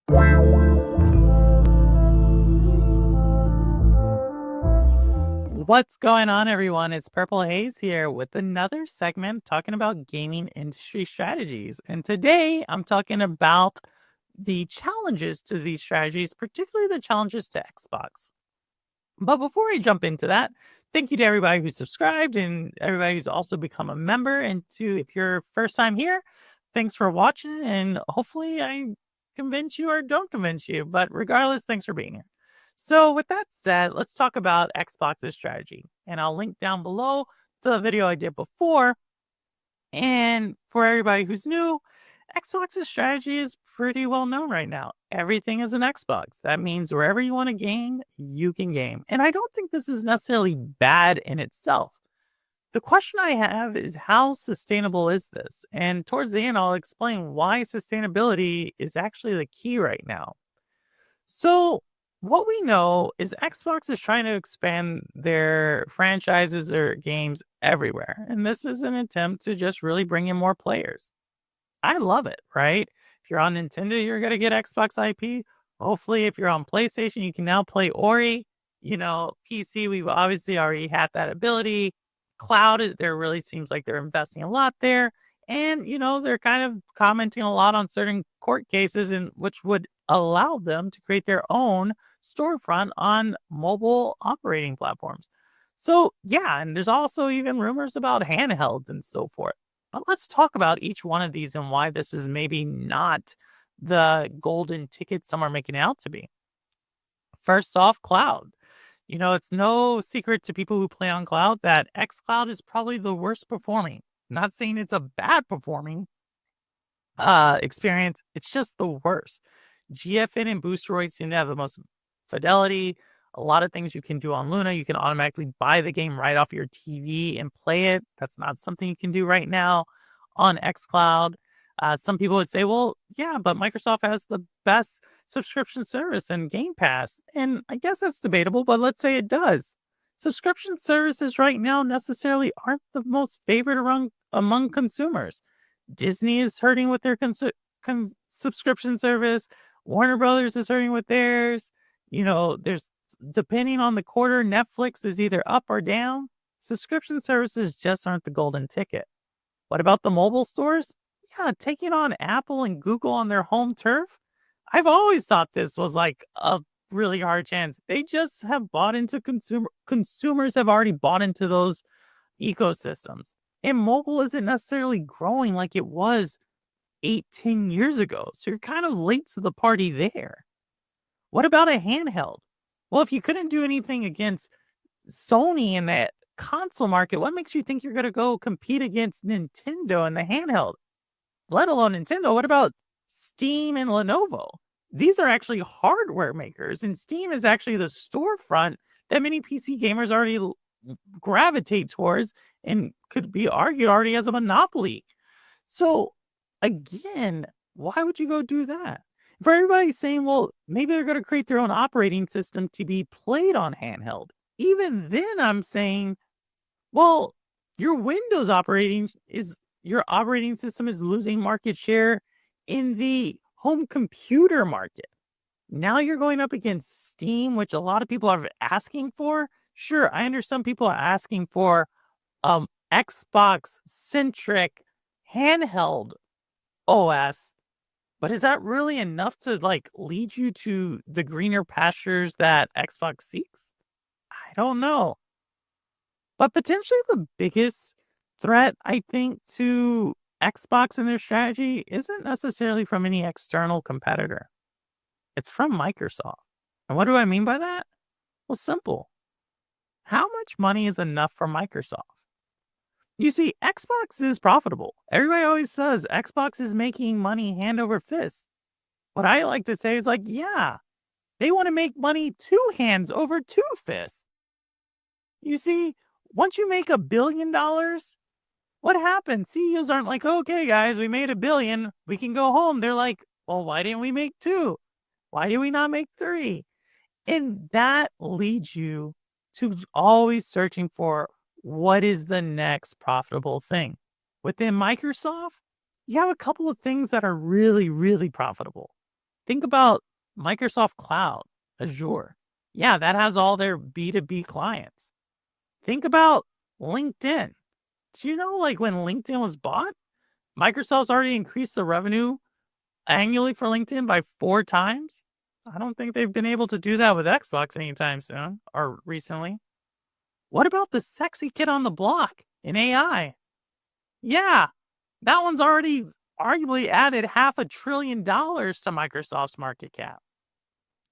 What's going on, everyone? It's Purple Haze here with another segment talking about gaming industry strategies. And today I'm talking about the challenges to these strategies, particularly the challenges to Xbox. But before I jump into that, thank you to everybody who's subscribed and everybody who's also become a member. And to if you're first time here, thanks for watching. And hopefully I convince you or don't convince you. But regardless, thanks for being here. So with that said, let's talk about Xbox's strategy. And I'll link down below the video I did before. And for everybody who's new, Xbox's strategy is pretty well known right now. Everything is an Xbox. That means wherever you want to game, you can game. And I don't think this is necessarily bad in itself. The question I have is how sustainable is this? And towards the end, I'll explain why sustainability is actually the key right now. So, what we know is Xbox is trying to expand their franchises or games everywhere. And this is an attempt to just really bring in more players. I love it, right? If you're on Nintendo, you're going to get Xbox IP. Hopefully, if you're on PlayStation, you can now play Ori. PC, we've obviously already had that ability. Cloud, there really seems like they're investing a lot there. And, they're kind of commenting a lot on certain court cases, and which would allow them to create their own storefront on mobile operating platforms. So, yeah, and there's also even rumors about handhelds and so forth. But let's talk about each one of these and why this is maybe not the golden ticket some are making it out to be. First off, cloud. It's no secret to people who play on cloud that xCloud is probably the worst performing. Not saying it's a bad performing experience, it's just the worst. GFN and Boosteroid seem to have the most fidelity. A lot of things you can do on Luna. You can automatically buy the game right off your TV and play it. That's not something you can do right now on xCloud. Some people would say, well, yeah, but Microsoft has the best subscription service and Game Pass. And I guess that's debatable, but let's say it does. Subscription services right now necessarily aren't the most favorite among consumers. Disney is hurting with their subscription service. Warner Brothers is hurting with theirs. There's depending on the quarter, Netflix is either up or down. Subscription services just aren't the golden ticket. What about the mobile stores? Yeah, taking on Apple and Google on their home turf. I've always thought this was like a really hard chance. They just have bought into consumers have already bought into those ecosystems. And mobile isn't necessarily growing like it was 8, 10 years ago. So you're kind of late to the party there. What about a handheld? Well, if you couldn't do anything against Sony in that console market, what makes you think you're going to go compete against Nintendo in the handheld? Let alone Nintendo. What about Steam and Lenovo? These are actually hardware makers, and Steam is actually the storefront that many PC gamers already gravitate towards and could be argued already has a monopoly. So, again, why would you go do that? For everybody saying, well, maybe they're going to create their own operating system to be played on handheld. Even then, I'm saying, well, your operating system is losing market share in the home computer market. Now you're going up against Steam, which a lot of people are asking for. Sure, I understand people are asking for Xbox centric handheld OS, but is that really enough to lead you to the greener pastures that Xbox seeks? I don't know. But potentially the biggest threat, I think, to Xbox and their strategy isn't necessarily from any external competitor. It's from Microsoft. And what do I mean by that? Well, simple. How much money is enough for Microsoft? You see, Xbox is profitable. Everybody always says Xbox is making money hand over fist. What I like to say is yeah, they want to make money two hands over two fists. You see, once you make $1 billion, what happens? CEOs aren't like, okay, guys, we made $1 billion. We can go home. They're like, well, why didn't we make two? Why did we not make three? And that leads you to always searching for what is the next profitable thing. Within Microsoft, you have a couple of things that are really, really profitable. Think about Microsoft Cloud, Azure. Yeah, that has all their B2B clients. Think about LinkedIn. Do you know, like, when LinkedIn was bought, Microsoft's already increased the revenue annually for LinkedIn by 4 times? I don't think they've been able to do that with Xbox anytime soon or recently. What about the sexy kid on the block in AI? Yeah, that one's already arguably added $500 billion to Microsoft's market cap.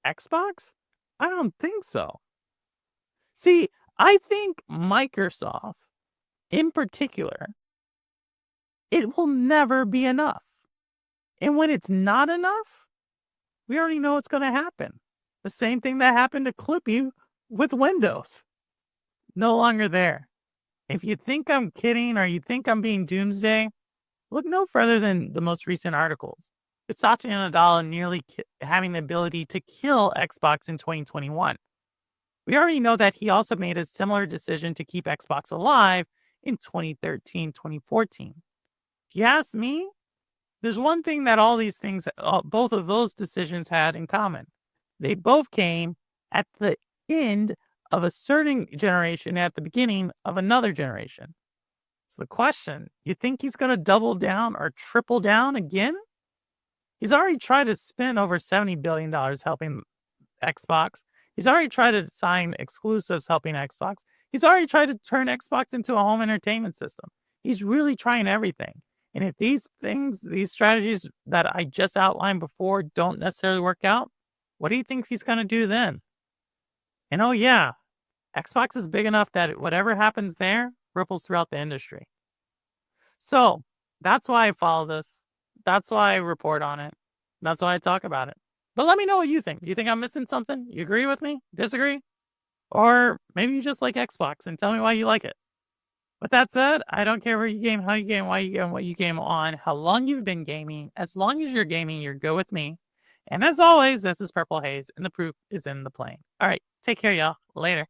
Xbox? I don't think so. See, I think Microsoft, in particular, it will never be enough. And when it's not enough, we already know what's going to happen. The same thing that happened to Clippy with Windows. No longer there. If you think I'm kidding or you think I'm being doomsday, look no further than the most recent articles. It's Satya Nadella nearly having the ability to kill Xbox in 2021. We already know that he also made a similar decision to keep Xbox alive in 2013, 2014. If you ask me, there's one thing that all these things, both of those decisions had in common. They both came at the end of a certain generation, at the beginning of another generation. So the question, you think he's going to double down or triple down again? He's already tried to spend over $70 billion helping Xbox. He's already tried to sign exclusives helping Xbox. He's already tried to turn Xbox into a home entertainment system. He's really trying everything. And if these things, these strategies that I just outlined before don't necessarily work out, what do you think he's going to do then? And oh, yeah, Xbox is big enough that whatever happens there ripples throughout the industry. So that's why I follow this. That's why I report on it. That's why I talk about it. But let me know what you think. Do you think I'm missing something? You agree with me? Disagree? Or maybe you just like Xbox and tell me why you like it. With that said, I don't care where you game, how you game, why you game, what you game on, how long you've been gaming. As long as you're gaming, you're good with me. And as always, this is Purple Haze, and the proof is in the playing. All right, take care, y'all. Later.